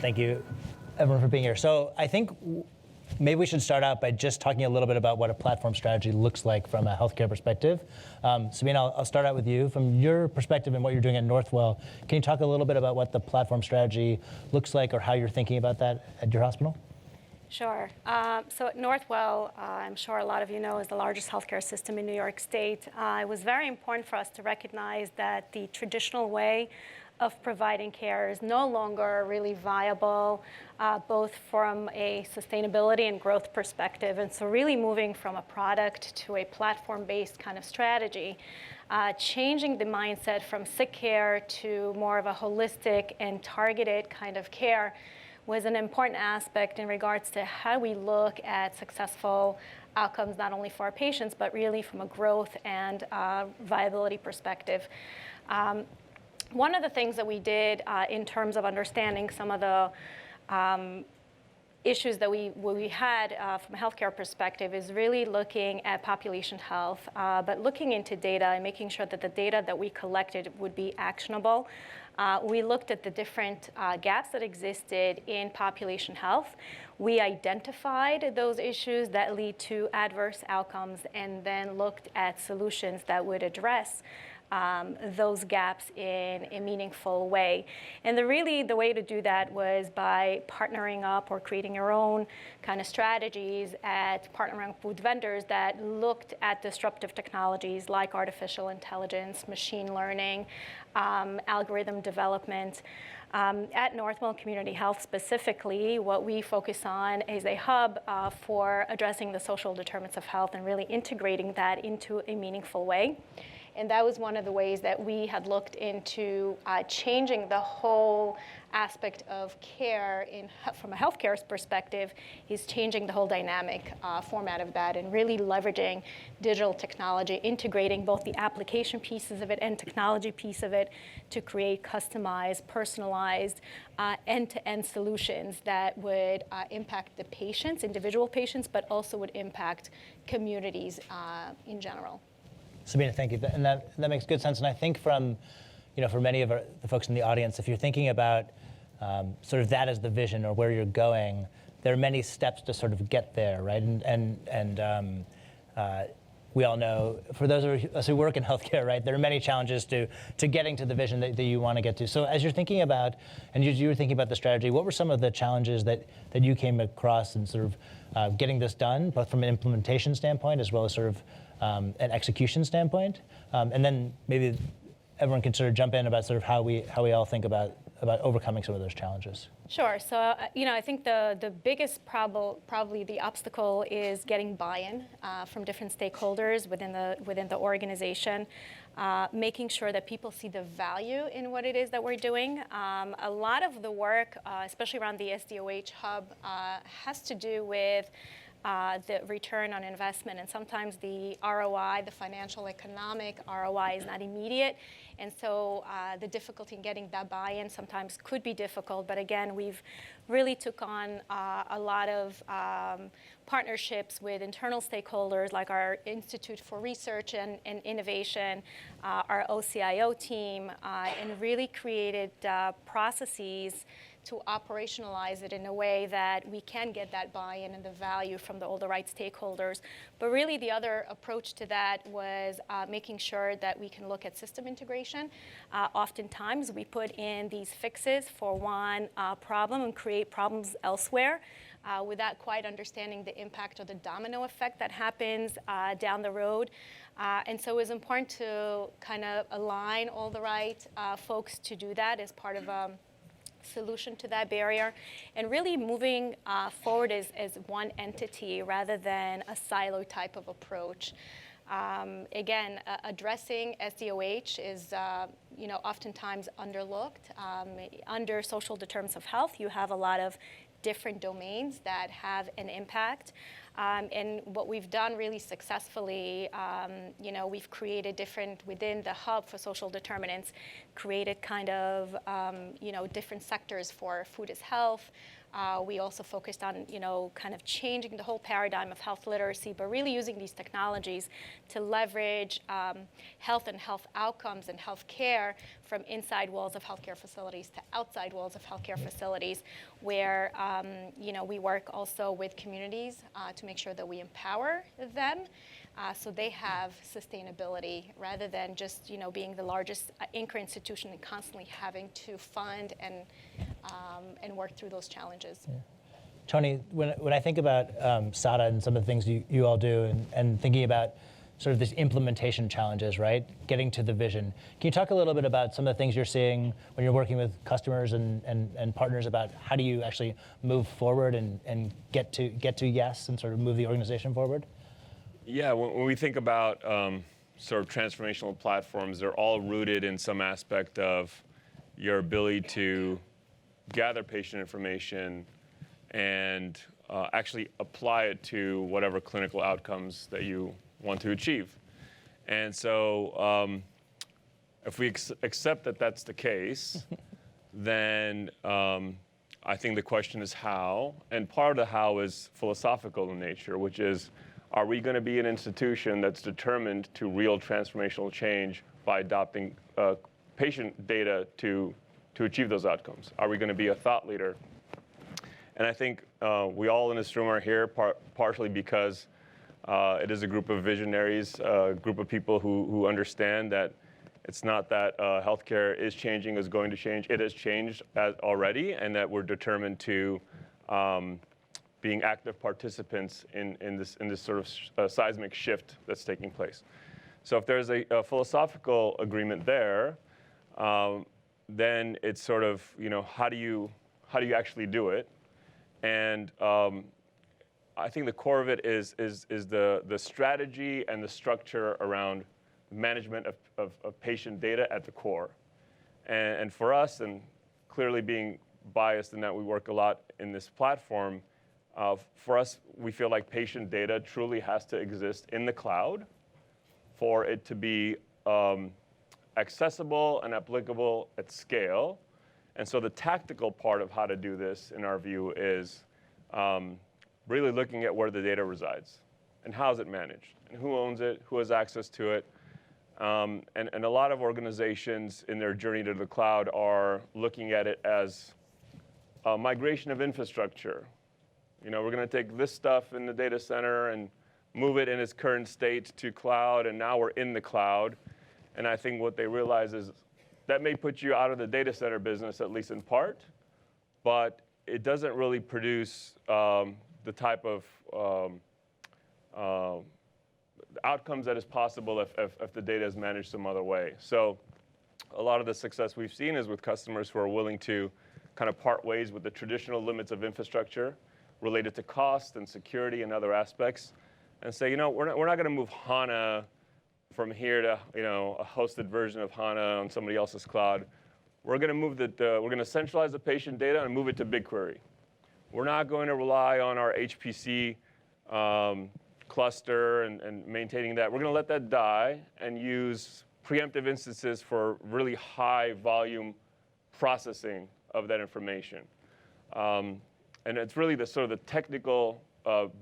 Thank you, everyone, for being here. So I think maybe we should start out by just talking a little bit about what a platform strategy looks like from a healthcare perspective. Sabine, I'll start out with you. From your perspective and what you're doing at Northwell, can you talk a little bit about what the platform strategy looks like or how you're thinking about that at your hospital? Sure. So at Northwell, I'm sure a lot of you know, is the largest healthcare system in New York State. It was very important for us to recognize that the traditional way of providing care is no longer really viable, both from a sustainability and growth perspective. And so really moving from a product to a platform-based kind of strategy, changing the mindset from sick care to more of a holistic and targeted kind of care was an important aspect in regards to how we look at successful outcomes, not only for our patients, but really from a growth and viability perspective. One of the things that we did in terms of understanding some of the issues that we had from a healthcare perspective is really looking at population health, but looking into data and making sure that the data that we collected would be actionable. We looked at the different gaps that existed in population health. We identified those issues that lead to adverse outcomes and then looked at solutions that would address those gaps in a meaningful way. And the way to do that was by partnering up or creating your own kind of strategies at partnering with vendors that looked at disruptive technologies like artificial intelligence, machine learning, algorithm development. At Northwell Community Health specifically, what we focus on is a hub for addressing the social determinants of health and really integrating that into a meaningful way. And that was one of the ways that we had looked into changing the whole aspect of care from a healthcare perspective, is changing the whole dynamic format of that and really leveraging digital technology, integrating both the application pieces of it and technology piece of it to create customized, personalized, end-to-end solutions that would impact the patients, individual patients, but also would impact communities in general. Sabina, thank you. And that makes good sense. And I think for many of the folks in the audience, if you're thinking about sort of that as the vision or where you're going, there are many steps to sort of get there, right? And we all know, for those of us who work in healthcare, right, there are many challenges to getting to the vision that you want to get to. So as you're thinking about, and you were thinking about the strategy, what were some of the challenges that you came across in sort of getting this done, both from an implementation standpoint as well as sort of an execution standpoint? And then maybe everyone can sort of jump in about sort of how we all think about overcoming some of those challenges. Sure. So, I think the biggest probably the obstacle is getting buy-in from different stakeholders within the organization, making sure that people see the value in what it is that we're doing. A lot of the work, especially around the SDOH hub, has to do with the return on investment, and sometimes the ROI, the financial economic ROI, is not immediate, and so the difficulty in getting that buy-in sometimes could be difficult. But again, we've really took on a lot of partnerships with internal stakeholders like our Institute for Research and Innovation, our OCIO team, and really created processes to operationalize it in a way that we can get that buy-in and the value from all the right stakeholders. But really the other approach to that was making sure that we can look at system integration. Oftentimes we put in these fixes for one problem and create problems elsewhere without quite understanding the impact or the domino effect that happens down the road. And so it was important to kind of align all the right folks to do that as part of a solution to that barrier, and really moving forward as one entity rather than a silo type of approach. Again, addressing SDOH is oftentimes underlooked. Under social determinants of health, you have a lot of different domains that have an impact. And what we've done really successfully, we've created within the hub for social determinants, created kind of, different sectors for food is health, We also focused on, kind of changing the whole paradigm of health literacy, but really using these technologies to leverage health and health outcomes and health care from inside walls of healthcare facilities to outside walls of healthcare facilities, where we work also with communities to make sure that we empower them so they have sustainability rather than just being the largest anchor institution and constantly having to fund and work through those challenges. Yeah. Tony, when I think about SADA and some of the things you all do and thinking about sort of these implementation challenges, right? Getting to the vision. Can you talk a little bit about some of the things you're seeing when you're working with customers and partners about how do you actually move forward and get to yes and sort of move the organization forward? Yeah, when we think about sort of transformational platforms, they're all rooted in some aspect of your ability to gather patient information and actually apply it to whatever clinical outcomes that you want to achieve. And so if we accept that that's the case, then I think the question is how. And part of the how is philosophical in nature, which is, are we going to be an institution that's determined to real transformational change by adopting patient data to achieve those outcomes? Are we going to be a thought leader? And I think we all in this room are here partially because it is a group of visionaries, a group of people who understand that it's not that healthcare is changing, is going to change. It has changed already, and that we're determined to being active participants in this sort of seismic shift that's taking place. So if there's a philosophical agreement there, then it's sort of, how do you actually do it? And I think the core of it is the strategy and the structure around management of patient data at the core. And for us, and clearly being biased in that we work a lot in this platform, for us, we feel like patient data truly has to exist in the cloud for it to be accessible and applicable at scale. And so the tactical part of how to do this, in our view, is really looking at where the data resides and how is it managed and who owns it, who has access to it. And a lot of organizations in their journey to the cloud are looking at it as a migration of infrastructure. We're going to take this stuff in the data center and move it in its current state to cloud, and now we're in the cloud. And I think what they realize is that may put you out of the data center business, at least in part, but it doesn't really produce the type of outcomes that is possible if the data is managed some other way. So a lot of the success we've seen is with customers who are willing to kind of part ways with the traditional limits of infrastructure related to cost and security and other aspects, and say, we're not going to move HANA from here to a hosted version of HANA on somebody else's cloud. We're going to move we're going to centralize the patient data and move it to BigQuery. We're not going to rely on our HPC cluster and maintaining that. We're going to let that die and use preemptive instances for really high volume processing of that information. And it's really the sort of the technical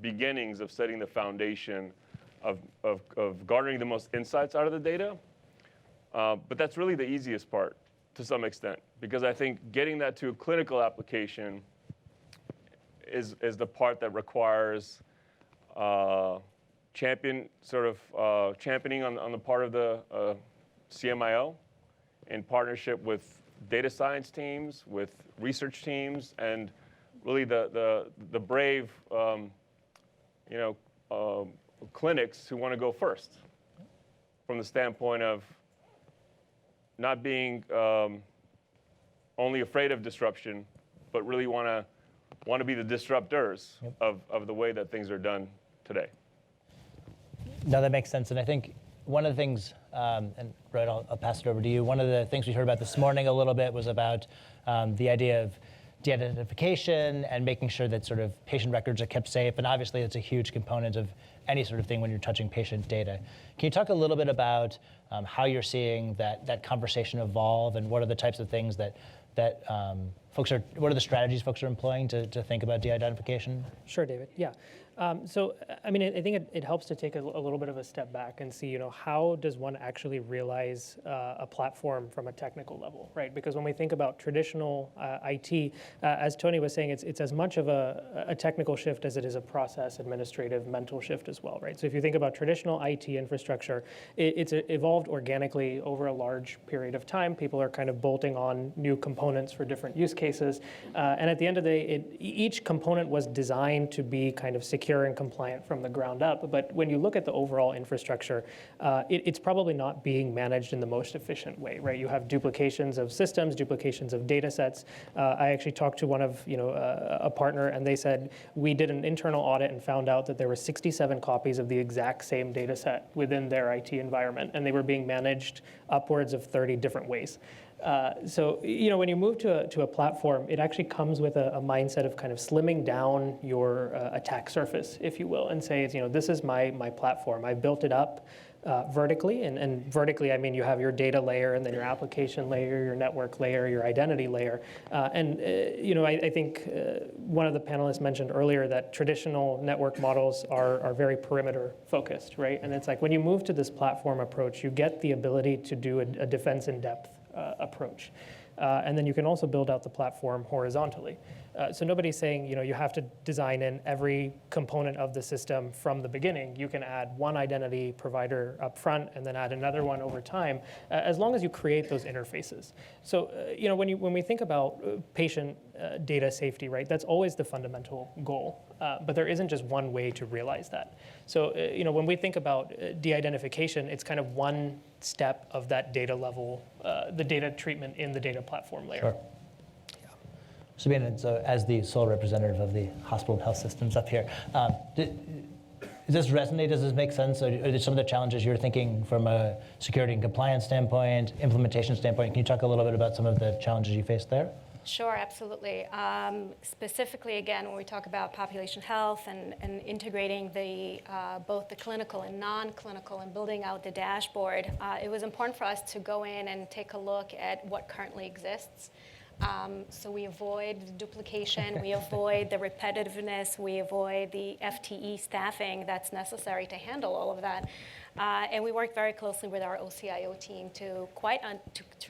beginnings of setting the foundation of garnering the most insights out of the data. But that's really the easiest part to some extent, because I think getting that to a clinical application is the part that requires championing on the part of the CMIO in partnership with data science teams, with research teams, and really the brave clinics who want to go first from the standpoint of not being only afraid of disruption, but really want to be the disruptors of the way that things are done today. No, that makes sense. And I think one of the things, and Brett, I'll pass it over to you. One of the things we heard about this morning a little bit was about the idea of de-identification and making sure that sort of patient records are kept safe. And obviously, it's a huge component of any sort of thing when you're touching patient data. Can you talk a little bit about how you're seeing that conversation evolve, and what are the types of things that what are the strategies folks are employing to think about de-identification? Sure, David. Yeah. So, I mean, I think it helps to take a little bit of a step back and see, how does one actually realize a platform from a technical level, right? Because when we think about traditional IT, as Tony was saying, it's as much of a technical shift as it is a process, administrative, mental shift as well, right? So if you think about traditional IT infrastructure, it's evolved organically over a large period of time. People are kind of bolting on new components for different use cases. And at the end of the day, each component was designed to be kind of secure and compliant from the ground up. But when you look at the overall infrastructure, it's probably not being managed in the most efficient way, right? You have duplications of systems, duplications of data sets. I actually talked to one of, a partner, and they said, we did an internal audit and found out that there were 67 copies of the exact same data set within their IT environment, and they were being managed upwards of 30 different ways. So, when you move to a platform, it actually comes with a mindset of kind of slimming down your attack surface, if you will, and say, this is my platform. I built it up vertically, and vertically I mean you have your data layer, and then your application layer, your network layer, your identity layer. I think one of the panelists mentioned earlier that traditional network models are very perimeter focused, right? And it's like when you move to this platform approach, you get the ability to do a defense in depth approach. And then you can also build out the platform horizontally. So nobody's saying, you have to design in every component of the system from the beginning. You can add one identity provider up front and then add another one over time, as long as you create those interfaces. So, when we think about patient data safety, right, that's always the fundamental goal. But there isn't just one way to realize that. So, when we think about de-identification, it's kind of one step of that data level, the data treatment in the data platform layer. Sure. Sabina, so as the sole representative of the hospital and health systems up here, does this resonate? Does this make sense? Are there some of the challenges you're thinking from a security and compliance standpoint, implementation standpoint? Can you talk a little bit about some of the challenges you faced there? Sure, absolutely. Specifically, again, when we talk about population health and integrating both the clinical and non-clinical and building out the dashboard, it was important for us to go in and take a look at what currently exists. So we avoid duplication, we avoid the repetitiveness, we avoid the FTE staffing that's necessary to handle all of that. And we work very closely with our OCIO team to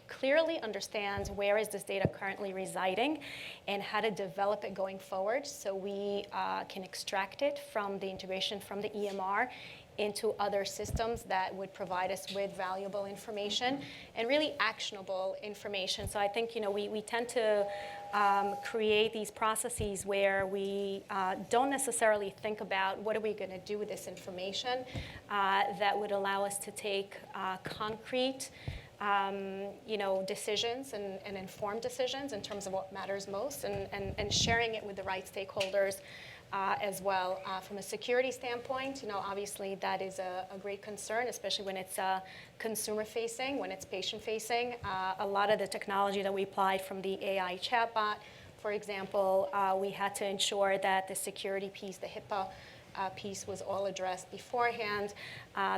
clearly understand where is this data currently residing and how to develop it going forward so we can extract it from the integration from the EMR into other systems that would provide us with valuable information and really actionable information. So I think we tend to create these processes where we don't necessarily think about what are we going to do with this information that would allow us to take concrete decisions and informed decisions in terms of what matters most and sharing it with the right stakeholders as well. From a security standpoint, obviously that is a great concern, especially when it's consumer-facing, when it's patient-facing. A lot of the technology that we applied from the AI chatbot, for example, we had to ensure that the security piece, the HIPAA piece was all addressed beforehand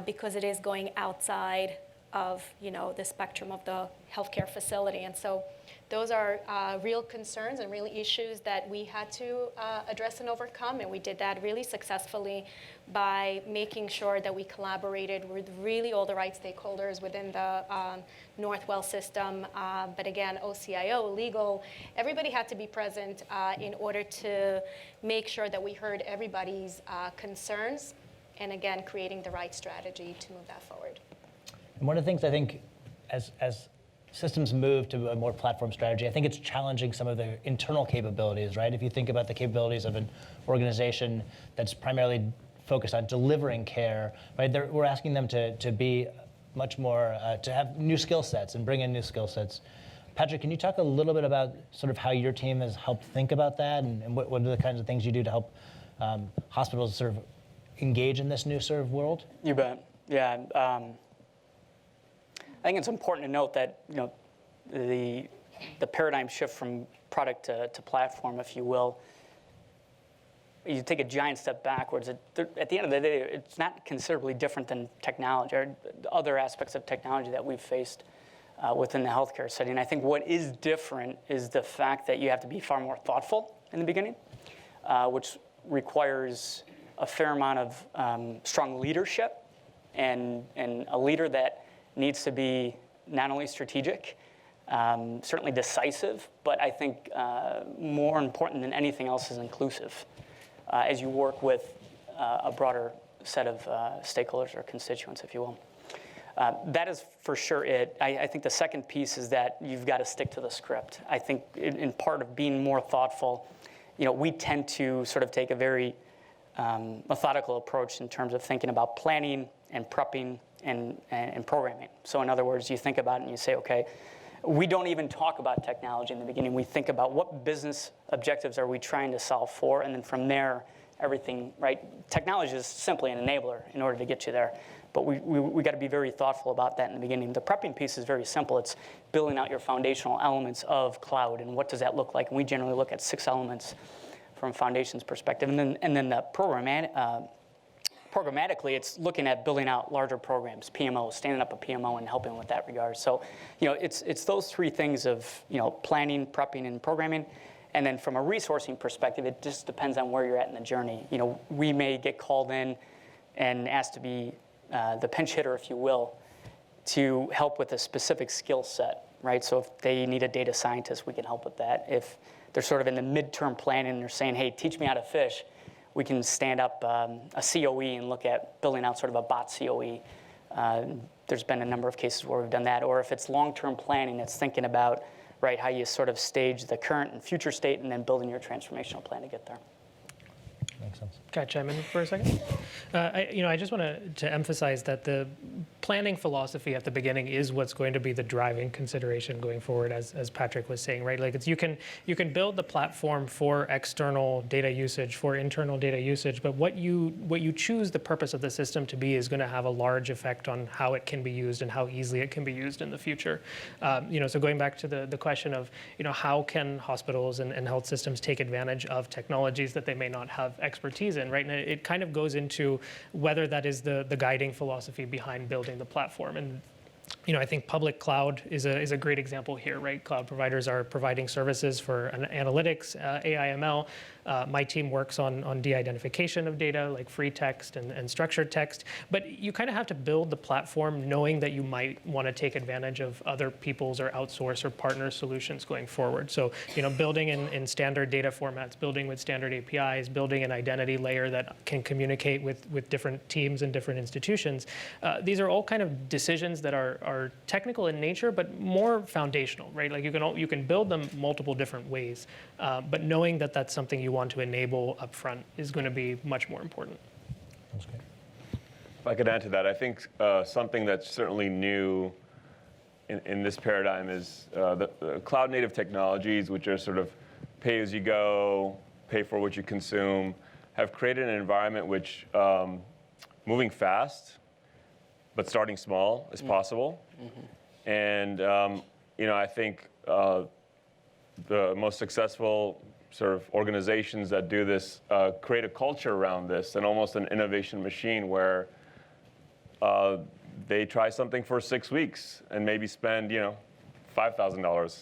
because it is going outside of the spectrum of the healthcare facility. And so those are real concerns and real issues that we had to address and overcome, and we did that really successfully by making sure that we collaborated with really all the right stakeholders within the Northwell system. But again, OCIO, legal, everybody had to be present in order to make sure that we heard everybody's concerns, and again, creating the right strategy to move that forward. And one of the things I think as systems move to a more platform strategy, I think it's challenging some of the internal capabilities, right? If you think about the capabilities of an organization that's primarily focused on delivering care, right? We're asking them to be much more, to have new skill sets and bring in new skill sets. Patrick, can you talk a little bit about sort of how your team has helped think about that and what are the kinds of things you do to help hospitals sort of engage in this new sort of world? You bet. Yeah. I think it's important to note that the paradigm shift from product to platform, if you will, you take a giant step backwards. At the end of the day, it's not considerably different than technology or other aspects of technology that we've faced within the healthcare setting. I think what is different is the fact that you have to be far more thoughtful in the beginning, which requires a fair amount of strong leadership and a leader that needs to be not only strategic, certainly decisive, but I think more important than anything else is inclusive as you work with a broader set of stakeholders or constituents, if you will. That is for sure it. I think the second piece is that you've got to stick to the script. I think in part of being more thoughtful, we tend to sort of take a very methodical approach in terms of thinking about planning and prepping and programming. So in other words, you think about it and you say, okay, we don't even talk about technology in the beginning. We think about what business objectives are we trying to solve for, and then from there, everything, right? Technology is simply an enabler in order to get you there. But we got to be very thoughtful about that in the beginning. The prepping piece is very simple. It's building out your foundational elements of cloud, and what does that look like? And we generally look at 6 elements from a foundations perspective. And then the programmatically, it's looking at building out larger programs, PMOs, standing up a PMO and helping with that regard. So, it's those 3 things of, planning, prepping, and programming. And then from a resourcing perspective, it just depends on where you're at in the journey. We may get called in and asked to be the pinch hitter, if you will, to help with a specific skill set, right? So if they need a data scientist, we can help with that. If they're sort of in the midterm planning and they're saying, hey, teach me how to fish, we can stand up a COE and look at building out sort of a bot COE. There's been a number of cases where we've done that. Or if it's long-term planning, it's thinking about, right, how you sort of stage the current and future state and then building your transformational plan to get there. Makes sense. Can I chime in for a second? I just want to emphasize that the planning philosophy at the beginning is what's going to be the driving consideration going forward, as Patrick was saying, right? Like you can build the platform for external data usage, for internal data usage, but what you choose the purpose of the system to be is going to have a large effect on how it can be used and how easily it can be used in the future. So going back to the question of, how can hospitals and health systems take advantage of technologies that they may not have expertise in, right? And it kind of goes into whether that is the guiding philosophy behind building the platform. And I think public cloud is a great example here, right? Cloud providers are providing services for analytics, AI, ML. My team works on de-identification of data, like free text and structured text. But you kind of have to build the platform knowing that you might want to take advantage of other people's or outsource or partner solutions going forward. So, building in standard data formats, building with standard APIs, building an identity layer that can communicate with different teams and different institutions. These are all kind of decisions that are technical in nature, but more foundational, right? Like you can build them multiple different ways, but knowing that that's something you want to enable upfront is going to be much more important. That's great. If I could add to that, I think something that's certainly new in this paradigm is the cloud-native technologies, which are sort of pay-as-you-go, pay for what you consume, have created an environment which moving fast, but starting small is possible. Mm-hmm. And I think the most successful sort of organizations that do this create a culture around this and almost an innovation machine where they try something for 6 weeks and maybe spend $5,000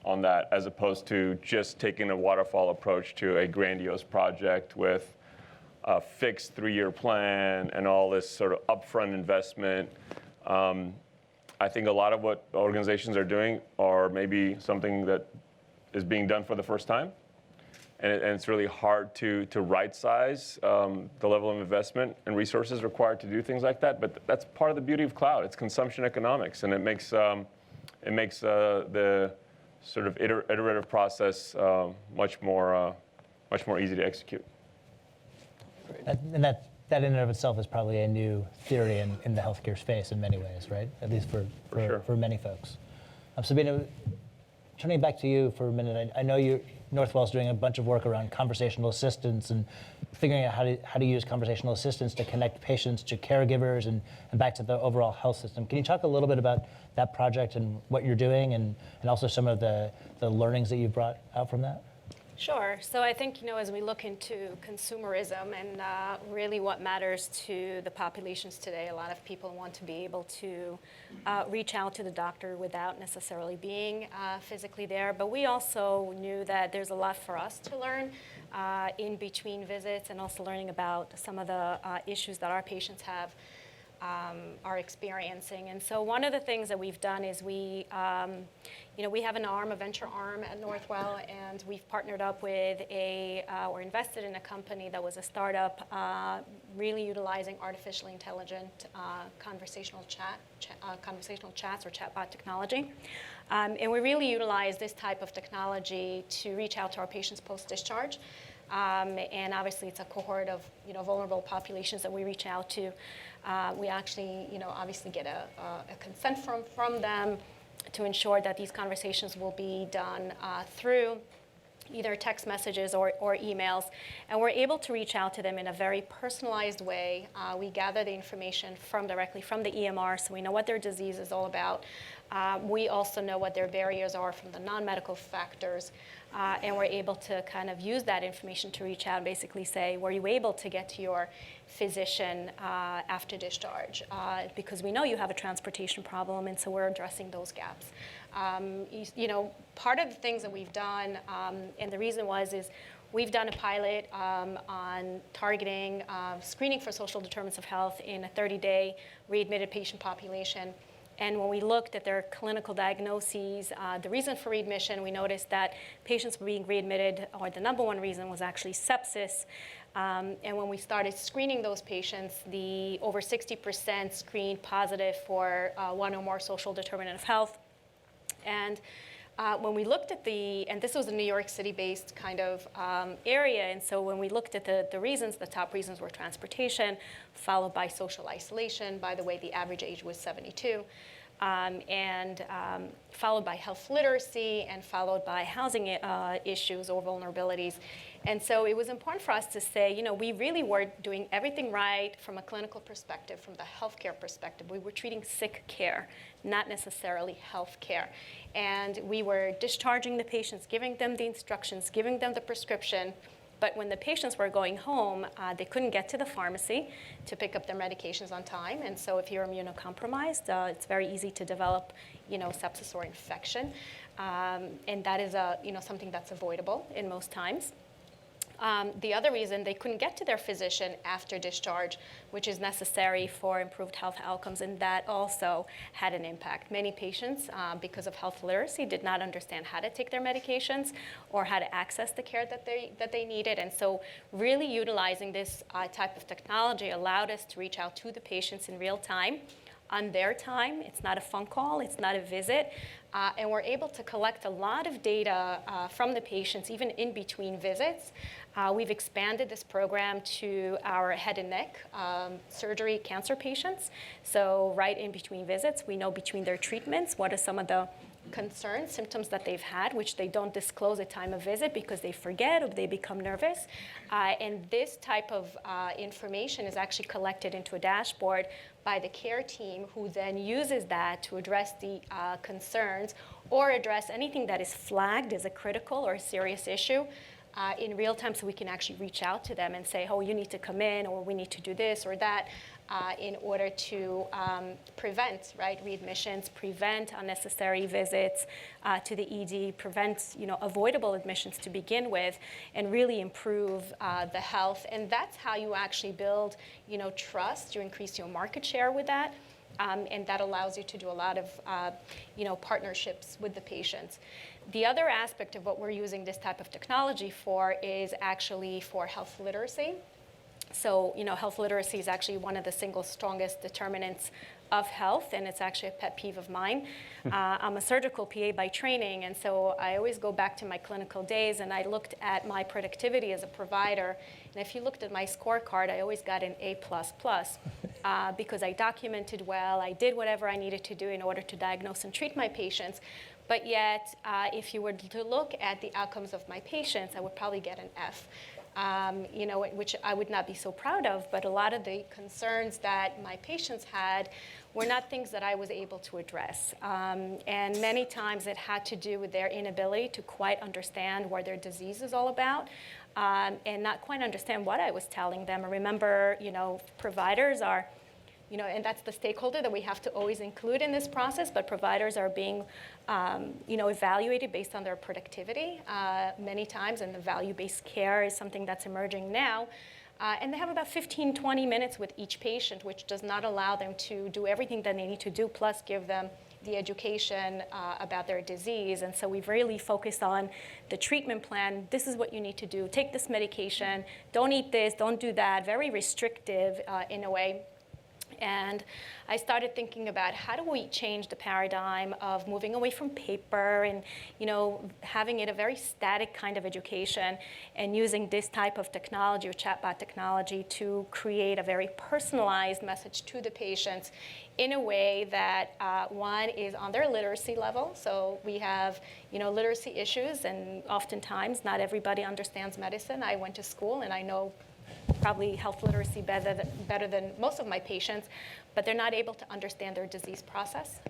on that, as opposed to just taking a waterfall approach to a grandiose project with a fixed 3-year plan and all this sort of upfront investment. I think a lot of what organizations are doing are maybe something that is being done for the first time. And it's really hard to right-size the level of investment and resources required to do things like that. But that's part of the beauty of cloud. It's consumption economics, and it makes the sort of iterative process much more easy to execute. And that in and of itself is probably a new theory in the healthcare space in many ways, right? At least for many folks. Sabina, turning back to you for a minute, I know Northwell's doing a bunch of work around conversational assistants and figuring out how to use conversational assistants to connect patients to caregivers and back to the overall health system. Can you talk a little bit about that project and what you're doing and also some of the learnings that you've brought out from that? Sure. So I think, as we look into consumerism and really what matters to the populations today, a lot of people want to be able to reach out to the doctor without necessarily being physically there. But we also knew that there's a lot for us to learn in between visits, and also learning about some of the issues that our patients are experiencing. And so one of the things that we've done is we have an arm, a venture arm at Northwell, and we've partnered up with or invested in a company that was a startup really utilizing artificially intelligent conversational chats or chatbot technology. And we really utilize this type of technology to reach out to our patients post-discharge. And obviously, it's a cohort of vulnerable populations that we reach out to. We actually, obviously get a consent from them to ensure that these conversations will be done through either text messages or emails. And we're able to reach out to them in a very personalized way. We gather the information directly from the EMR, so we know what their disease is all about. We also know what their barriers are from the non-medical factors. And we're able to kind of use that information to reach out and basically say, were you able to get to your physician after discharge? Because we know you have a transportation problem, and so we're addressing those gaps. Part of the things that we've done, and the reason is we've done a pilot on targeting screening for social determinants of health in a 30-day readmitted patient population. And when we looked at their clinical diagnoses, the reason for readmission, we noticed that patients were being readmitted, or the number one reason was actually sepsis. And when we started screening those patients, the over 60% screened positive for one or more social determinant of health. And when we looked at and this was a New York City-based kind of area, and so when we looked at the reasons, the top reasons were transportation, followed by social isolation. By the way, the average age was 72. And followed by health literacy, and followed by housing issues or vulnerabilities. And so it was important for us to say, we really were doing everything right from a clinical perspective, from the healthcare perspective. We were treating sick care, not necessarily health care. And we were discharging the patients, giving them the instructions, giving them the prescription. But when the patients were going home, they couldn't get to the pharmacy to pick up their medications on time. And so if you're immunocompromised, it's very easy to develop, sepsis or infection. And that is something that's avoidable in most times. The other reason, they couldn't get to their physician after discharge, which is necessary for improved health outcomes, and that also had an impact. Many patients, because of health literacy, did not understand how to take their medications or how to access the care that they needed. And so really utilizing this type of technology allowed us to reach out to the patients in real time, on their time. It's not a phone call, it's not a visit. And we're able to collect a lot of data from the patients, even in between visits. We've expanded this program to our head and neck surgery cancer patients. So right in between visits, we know between their treatments, what are some of the concerns, symptoms that they've had, which they don't disclose at time of visit because they forget or they become nervous. And this type of information is actually collected into a dashboard by the care team, who then uses that to address the concerns or address anything that is flagged as a critical or a serious issue in real time, so we can actually reach out to them and say, oh, you need to come in, or we need to do this or that, in order to prevent readmissions, prevent unnecessary visits to the ED, prevent avoidable admissions to begin with, and really improve the health. And that's how you actually build trust. You increase your market share with that. And that allows you to do a lot of partnerships with the patients. The other aspect of what we're using this type of technology for is actually for health literacy. So, health literacy is actually one of the single strongest determinants of health, and it's actually a pet peeve of mine. I'm a surgical PA by training, and so I always go back to my clinical days, and I looked at my productivity as a provider. And if you looked at my scorecard, I always got an A++, because I documented well, I did whatever I needed to do in order to diagnose and treat my patients. But yet, if you were to look at the outcomes of my patients, I would probably get an F. which I would not be so proud of, but a lot of the concerns that my patients had were not things that I was able to address. And many times it had to do with their inability to quite understand what their disease is all about, and not quite understand what I was telling them. I remember, providers are, and that's the stakeholder that we have to always include in this process, but providers are being, evaluated based on their productivity many times, and the value-based care is something that's emerging now. And they have about 15, 20 minutes with each patient, which does not allow them to do everything that they need to do, plus give them the education about their disease. And so we've really focused on the treatment plan. This is what you need to do. Take this medication. Don't eat this. Don't do that. Very restrictive in a way. And I started thinking about how do we change the paradigm of moving away from paper and having it a very static kind of education, and using this type of technology or chatbot technology to create a very personalized message to the patients in a way that one is on their literacy level. So we have literacy issues, and oftentimes not everybody understands medicine. I went to school and I know probably health literacy better than most of my patients, but they're not able to understand their disease process.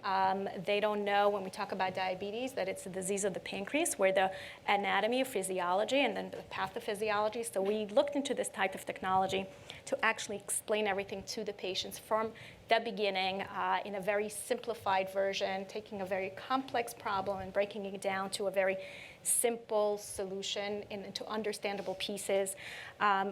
They don't know, when we talk about diabetes, that it's a disease of the pancreas, where the anatomy, physiology, and then the pathophysiology. So we looked into this type of technology to actually explain everything to the patients from the beginning in a very simplified version, taking a very complex problem and breaking it down to a very simple solution into understandable pieces.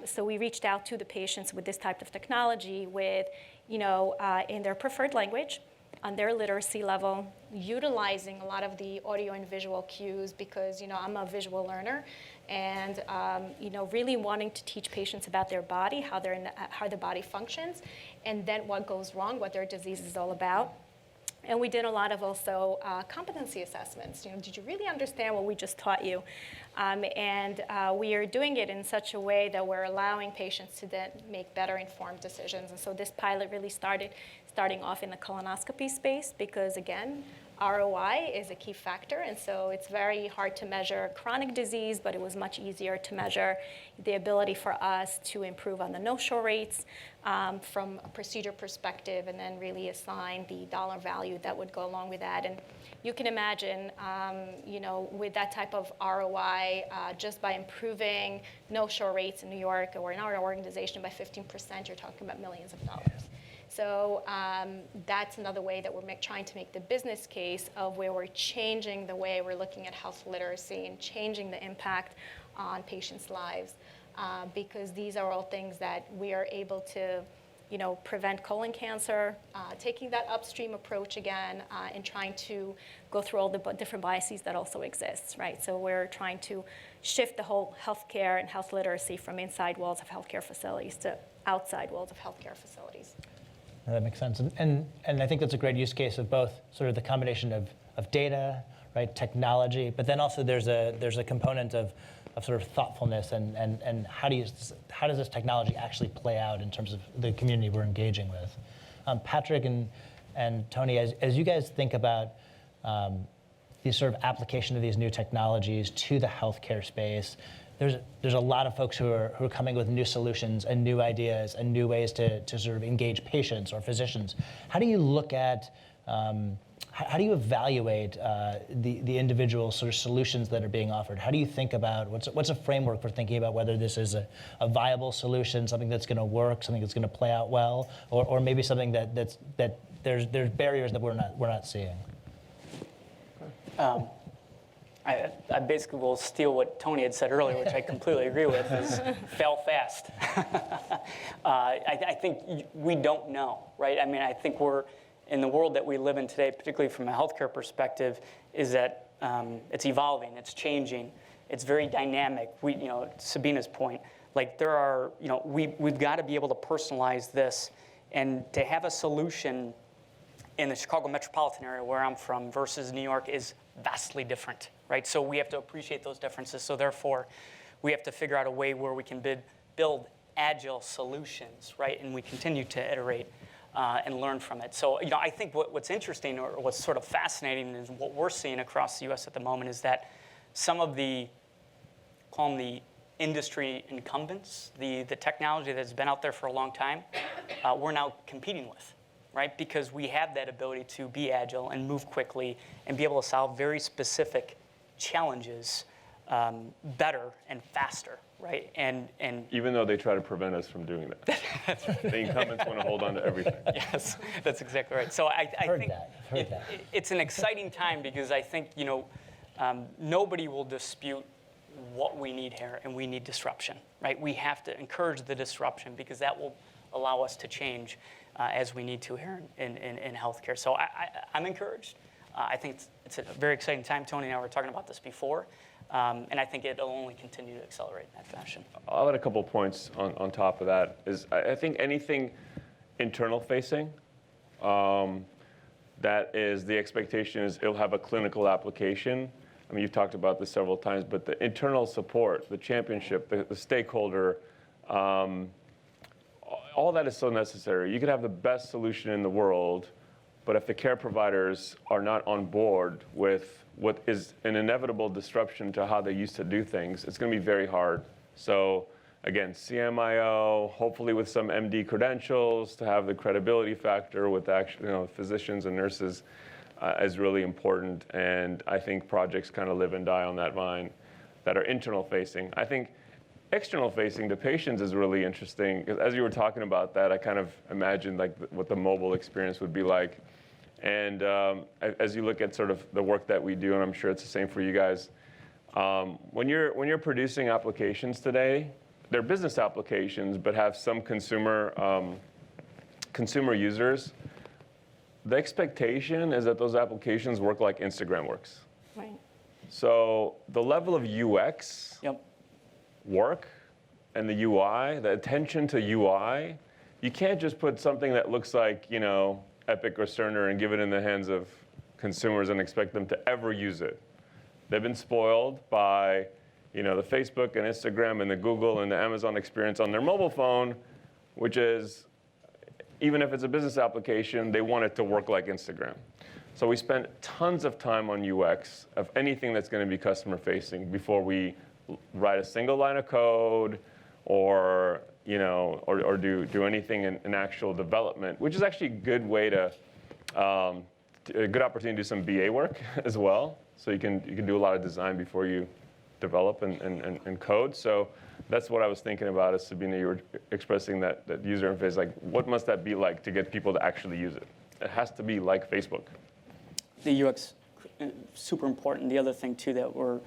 So we reached out to the patients with this type of technology with, in their preferred language, on their literacy level, utilizing a lot of the audio and visual cues, because I'm a visual learner, and really wanting to teach patients about their body, how the body functions, and then what goes wrong, what their disease is all about. And we did a lot of also competency assessments. Did you really understand what we just taught you? And we are doing it in such a way that we're allowing patients to then make better informed decisions. And so this pilot really starting off in the colonoscopy space, because again, ROI is a key factor, and so it's very hard to measure chronic disease, but it was much easier to measure the ability for us to improve on the no-show rates from a procedure perspective, and then really assign the dollar value that would go along with that. And you can imagine, with that type of ROI, just by improving no-show rates in New York or in our organization by 15%, you're talking about millions of dollars. So that's another way that we're trying to make the business case of where we're changing the way we're looking at health literacy and changing the impact on patients' lives, because these are all things that we are able to prevent colon cancer, taking that upstream approach again, and trying to go through all the different biases that also exist, right? So we're trying to shift the whole healthcare and health literacy from inside walls of healthcare facilities to outside walls of healthcare facilities. That makes sense. And I think that's a great use case of both sort of the combination of data, right, technology, but then also there's a component of sort of thoughtfulness and how does this technology actually play out in terms of the community we're engaging with. Patrick and Tony, as you guys think about the sort of application of these new technologies to the healthcare space, there's a lot of folks who are coming with new solutions and new ideas and new ways to sort of engage patients or physicians. How do you look at, how do you evaluate the individual sort of solutions that are being offered? How do you think about, what's a framework for thinking about whether this is a viable solution, something that's going to work, something that's going to play out well, or maybe something that there's barriers that we're not seeing? I basically will steal what Tony had said earlier, which I completely agree with, is fail fast. I think we don't know, right? I mean, I think we're, in the world that we live in today, particularly from a healthcare perspective, is that it's evolving, it's changing, it's very dynamic. Sabina's point, like there are, we've got to be able to personalize this, and to have a solution in the Chicago metropolitan area where I'm from versus New York is vastly different, right? So we have to appreciate those differences. So therefore, we have to figure out a way where we can build agile solutions, right? And we continue to iterate and learn from it. So I think what's interesting or what's sort of fascinating is what we're seeing across the U.S. at the moment is that some of the, call them the industry incumbents, the technology that's been out there for a long time, we're now competing with, right? Because we have that ability to be agile and move quickly and be able to solve very specific challenges better and faster, right? And even though they try to prevent us from doing that. The incumbents want to hold on to everything. yes, that's exactly right. So I think it's an exciting time because I think, nobody will dispute what we need here, and we need disruption, right? We have to encourage the disruption because that will allow us to change as we need to here in healthcare. So I'm encouraged. I think it's a very exciting time. Tony and I were talking about this before, and I think it'll only continue to accelerate in that fashion. I'll add a couple points on top of that. I think anything internal facing, that is the expectation is it'll have a clinical application. I mean, you've talked about this several times, but the internal support, the championship, the stakeholder, all that is so necessary. You could have the best solution in the world, but if the care providers are not on board with what is an inevitable disruption to how they used to do things, it's going to be very hard. So again, CMIO, hopefully with some MD credentials to have the credibility factor with actual, physicians and nurses is really important. And I think projects kind of live and die on that vine that are internal facing. I think external facing to patients is really interesting because as you were talking about that, I kind of imagined like what the mobile experience would be like. And as you look at sort of the work that we do, and I'm sure it's the same for you guys, when you're producing applications today, they're business applications, but have some consumer users. The expectation is that those applications work like Instagram works. Right. So the level of UX work and the UI, the attention to UI, you can't just put something that looks like, Epic or Cerner and give it in the hands of consumers and expect them to ever use it. They've been spoiled by, the Facebook and Instagram and the Google and the Amazon experience on their mobile phone, which is, even if it's a business application, they want it to work like Instagram. So we spent tons of time on UX of anything that's going to be customer facing before we write a single line of code or do anything in actual development, which is actually a good way to, a good opportunity to do some BA work as well. So you can do a lot of design before you develop and code. So that's what I was thinking about as Sabina, you were expressing that user interface, like what must that be like to get people to actually use it? It has to be like Facebook. The UX, super important. The other thing too that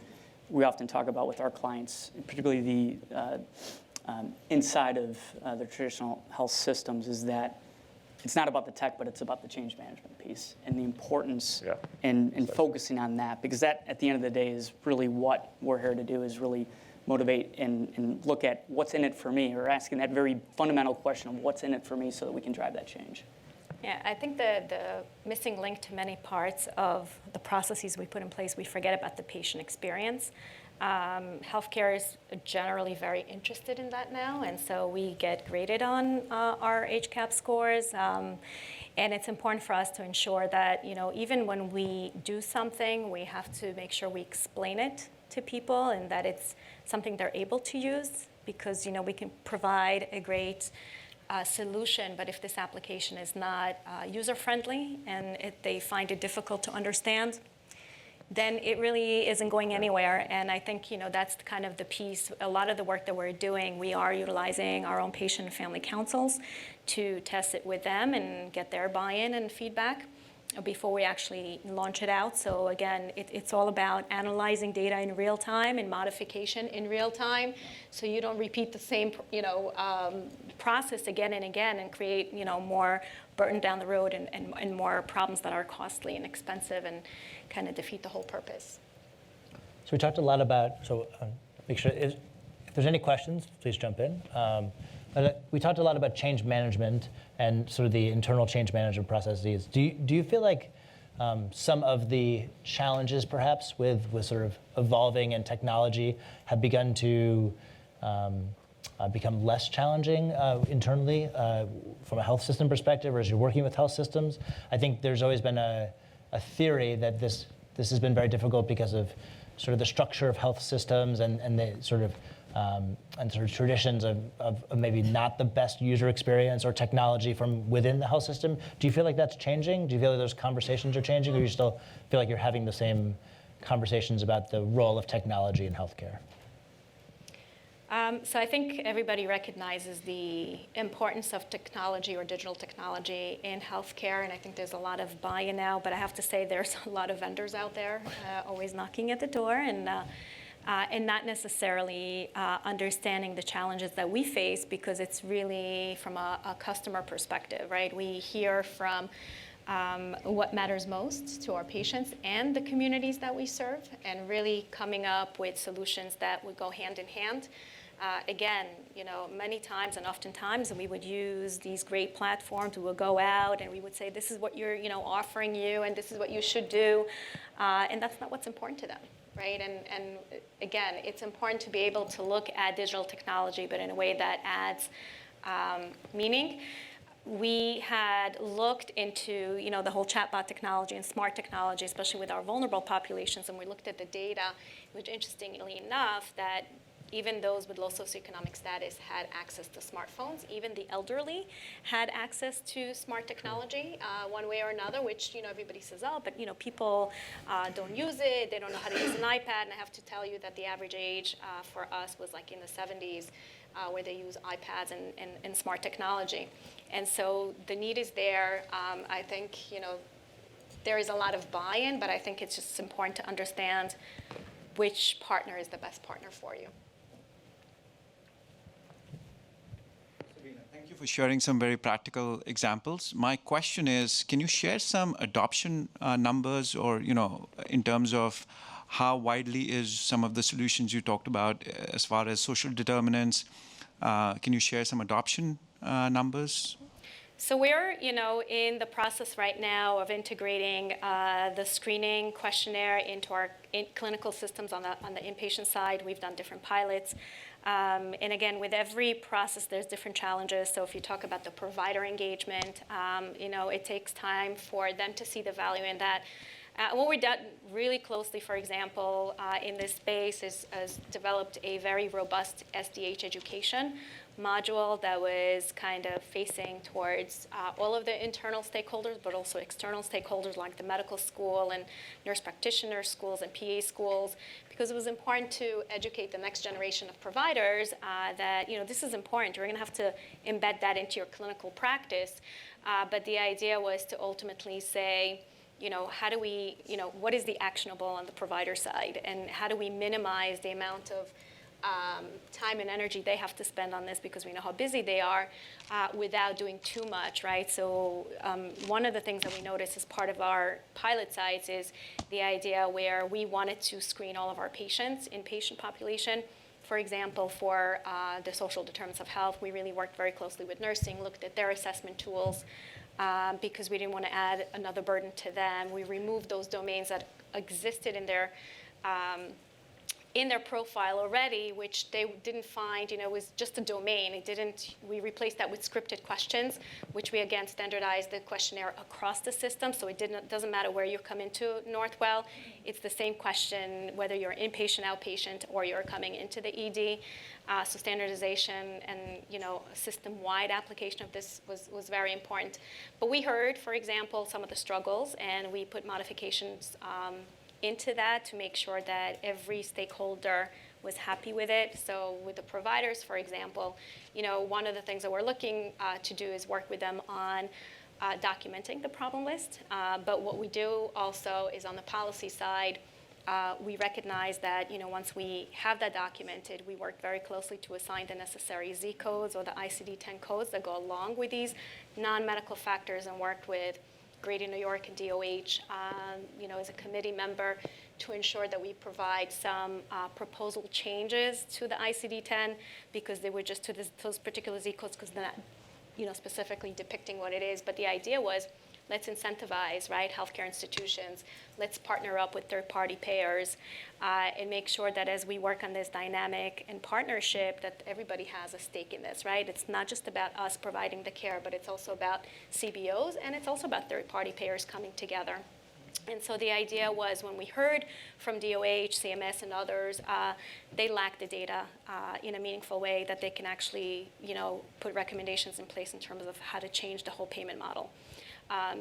we often talk about with our clients, particularly the inside of the traditional health systems, is that it's not about the tech, but it's about the change management piece and the importance in focusing on that, because that, at the end of the day, is really what we're here to do, is really motivate and look at what's in it for me, or asking that very fundamental question of what's in it for me so that we can drive that change. Yeah, I think the missing link to many parts of the processes we put in place, we forget about the patient experience. Healthcare is generally very interested in that now, and so we get graded on our HCAP scores. And it's important for us to ensure that, even when we do something, we have to make sure we explain it to people and that it's something they're able to use, because, we can provide a great solution, but if this application is not user-friendly and they find it difficult to understand, then it really isn't going anywhere. And I think, that's kind of the piece. A lot of the work that we're doing, we are utilizing our own patient and family councils to test it with them and get their buy-in and feedback before we actually launch it out. So again, it's all about analyzing data in real time and modification in real time, so you don't repeat the same, process again and again and create, more burden down the road and more problems that are costly and expensive and kind of defeat the whole purpose. So we talked a lot about, make sure, if there's any questions, please jump in. We talked a lot about change management and sort of the internal change management processes. Do you feel like some of the challenges perhaps with sort of evolving and technology have begun to become less challenging internally from a health system perspective, or as you're working with health systems? I think there's always been a theory that this has been very difficult because of sort of the structure of health systems and the sort of and sort of traditions of maybe not the best user experience or technology from within the health system. Do you feel like that's changing? Do you feel like those conversations are changing, or you still feel like you're having the same conversations about the role of technology in healthcare? So I think everybody recognizes the importance of technology or digital technology in healthcare, and I think there's a lot of buy-in now, but I have to say there's a lot of vendors out there always knocking at the door and not necessarily understanding the challenges that we face, because it's really from a customer perspective, right? We hear from what matters most to our patients and the communities that we serve, and really coming up with solutions that would go hand in hand. Again, many times and oftentimes we would use these great platforms. We would go out and we would say, this is what you're offering you, and this is what you should do. And that's not what's important to them, right? And again, it's important to be able to look at digital technology, but in a way that adds meaning. We had looked into the whole chatbot technology and smart technology, especially with our vulnerable populations, and we looked at the data, which interestingly enough, that even those with low socioeconomic status had access to smartphones. Even the elderly had access to smart technology one way or another, which everybody says, oh, but people don't use it. They don't know how to use an iPad. And I have to tell you that the average age for us was like in the 70s, where they use iPads and smart technology. And so the need is there. I think there is a lot of buy-in, but I think it's just important to understand which partner is the best partner for you. Thank you for sharing some very practical examples. My question is, can you share some adoption numbers, or in terms of how widely is some of the solutions you talked about as far as social determinants? Can you share some adoption numbers? So we're, in the process right now of integrating the screening questionnaire into our clinical systems on the inpatient side. We've done different pilots. And again, with every process, there's different challenges. So if you talk about the provider engagement, it takes time for them to see the value in that. What we've done really closely, for example, in this space is developed a very robust SDH education module that was kind of facing towards all of the internal stakeholders, but also external stakeholders like the medical school and nurse practitioner schools and PA schools, because it was important to educate the next generation of providers that this is important. You're going to have to embed that into your clinical practice. But the idea was to ultimately say, how do we, what is the actionable on the provider side, and how do we minimize the amount of time and energy they have to spend on this, because we know how busy they are, without doing too much, right? So one of the things that we noticed as part of our pilot sites is the idea where we wanted to screen all of our patients, inpatient population. For example, for the social determinants of health, we really worked very closely with nursing, looked at their assessment tools, because we didn't want to add another burden to them. We removed those domains that existed in their profile already, which they didn't find, was just a domain. We replaced that with scripted questions, which we again standardized the questionnaire across the system, so it doesn't matter where you come into Northwell. It's the same question whether you're inpatient, outpatient, or you're coming into the ED. So standardization and a system-wide application of this was very important. But we heard, for example, some of the struggles, and we put modifications into that to make sure that every stakeholder was happy with it. So with the providers, for example, one of the things that we're looking to do is work with them on documenting the problem list. But what we do also is on the policy side, we recognize that once we have that documented, we work very closely to assign the necessary Z codes or the ICD-10 codes that go along with these non-medical factors, and worked with Greater New York and DOH, as a committee member, to ensure that we provide some proposal changes to the ICD-10, because they were just to those particular Z codes, because they're not, specifically depicting what it is. But the idea was, let's incentivize, right, healthcare institutions. Let's partner up with third-party payers and make sure that as we work on this dynamic and partnership, that everybody has a stake in this, right? It's not just about us providing the care, but it's also about CBOs, and it's also about third-party payers coming together. And so the idea was when we heard from DOH, CMS, and others, they lack the data in a meaningful way that they can actually, put recommendations in place in terms of how to change the whole payment model.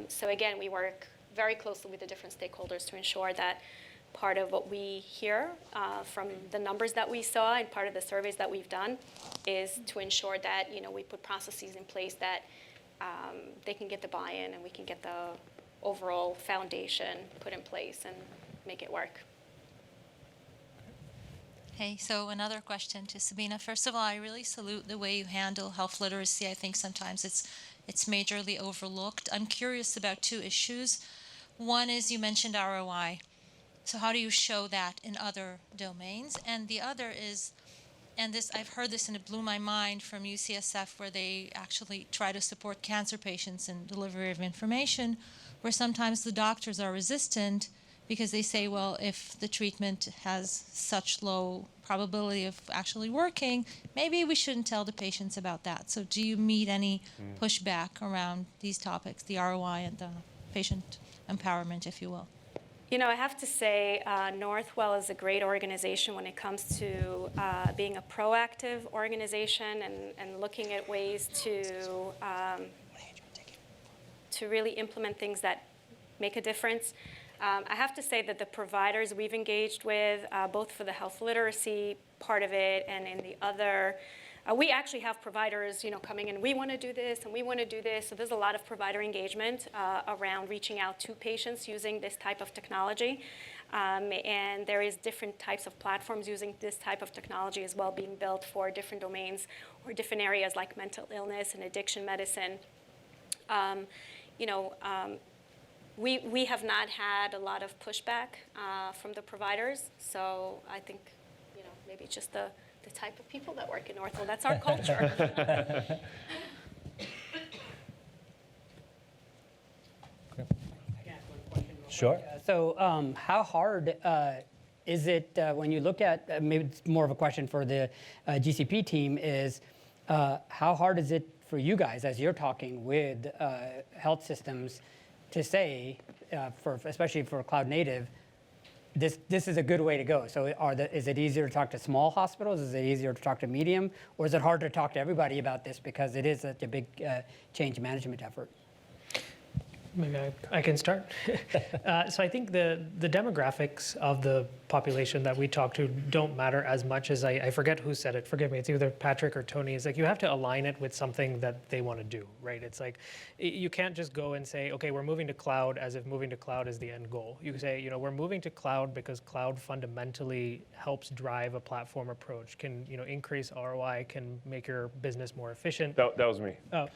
So again, we work very closely with the different stakeholders to ensure that part of what we hear from the numbers that we saw and part of the surveys that we've done is to ensure that, we put processes in place that they can get the buy-in and we can get the overall foundation put in place and make it work. Hey, so another question to Sabina. First of all, I really salute the way you handle health literacy. I think sometimes it's majorly overlooked. I'm curious about two issues. One is you mentioned ROI. So how do you show that in other domains? And the other is, and this I've heard this and it blew my mind from UCSF, where they actually try to support cancer patients in delivery of information, where sometimes the doctors are resistant because they say, well, if the treatment has such low probability of actually working, maybe we shouldn't tell the patients about that. So do you meet any pushback around these topics, the ROI and the patient empowerment, if you will? I have to say Northwell is a great organization when it comes to being a proactive organization and looking at ways to really implement things that make a difference. I have to say that the providers we've engaged with, both for the health literacy part of it and in the other, we actually have providers, coming in, we want to do this and we want to do this. So there's a lot of provider engagement around reaching out to patients using this type of technology. And there is different types of platforms using this type of technology as well being built for different domains or different areas like mental illness and addiction medicine. We have not had a lot of pushback from the providers. So I think, maybe it's just the type of people that work in Northwell. That's our culture. Sure. So how hard is it when you look at, maybe it's more of a question for the GCP team, is how hard is it for you guys as you're talking with health systems to say, especially for cloud native, this is a good way to go? So is it easier to talk to small hospitals? Is it easier to talk to medium? Or is it hard to talk to everybody about this because it is such a big change management effort? Maybe I can start. So I think the demographics of the population that we talk to don't matter as much as I forget who said it. Forgive me. It's either Patrick or Tony. It's like you have to align it with something that they want to do, right? It's like you can't just go and say, okay, we're moving to cloud as if moving to cloud is the end goal. You say, we're moving to cloud because cloud fundamentally helps drive a platform approach, can increase ROI, can make your business more efficient. That was me. Oh.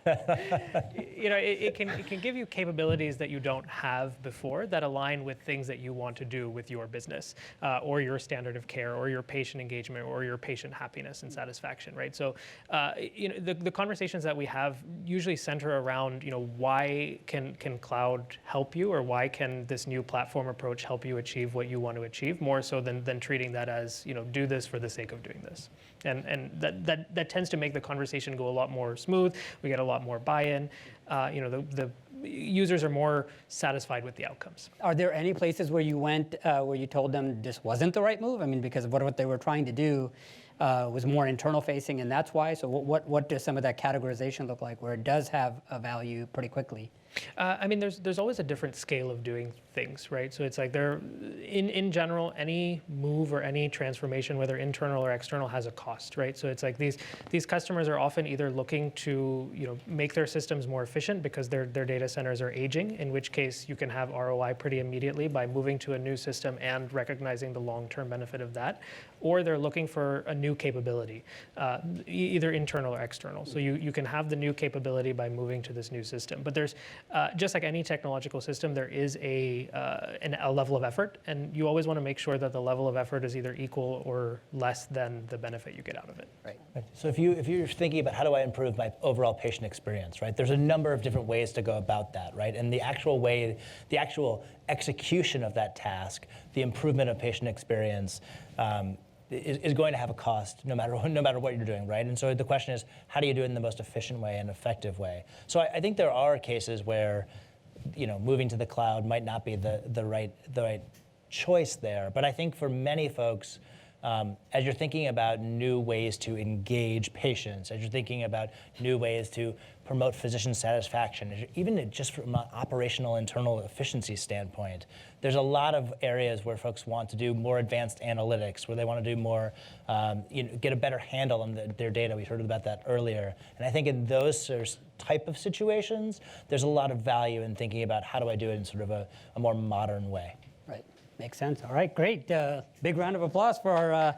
It can give you capabilities that you don't have before that align with things that you want to do with your business or your standard of care or your patient engagement or your patient happiness and satisfaction, right? So, the conversations that we have usually center around, why can cloud help you, or why can this new platform approach help you achieve what you want to achieve, more so than treating that as, do this for the sake of doing this. And that tends to make the conversation go a lot more smooth. We get a lot more buy-in. The users are more satisfied with the outcomes. Are there any places where you went where you told them this wasn't the right move? I mean, because what they were trying to do was more internal facing, and that's why. So what does some of that categorization look like where it does have a value pretty quickly? There's always a different scale of doing things, right? So it's like in general, any move or any transformation, whether internal or external, has a cost, right? So it's like these customers are often either looking to make their systems more efficient because their data centers are aging, in which case you can have ROI pretty immediately by moving to a new system and recognizing the long-term benefit of that, or they're looking for a new capability, either internal or external. So you can have the new capability by moving to this new system, but there's just like any technological system, there is a level of effort, and you always want to make sure that the level of effort is either equal or less than the benefit you get out of it. Right. So if you're thinking about how do I improve my overall patient experience, right? There's a number of different ways to go about that, right? And the actual execution of that task, the improvement of patient experience, is going to have a cost no matter what you're doing, right? And so the question is, how do you do it in the most efficient way and effective way? So I think there are cases where, moving to the cloud might not be the right choice there. But I think for many folks, as you're thinking about new ways to engage patients, as you're thinking about new ways to promote physician satisfaction, even just from an operational internal efficiency standpoint, there's a lot of areas where folks want to do more advanced analytics, where they want to do more, get a better handle on their data. We heard about that earlier. And I think in those type of situations, there's a lot of value in thinking about how do I do it in sort of a more modern way. Right. Makes sense. All right, great. Big round of applause for our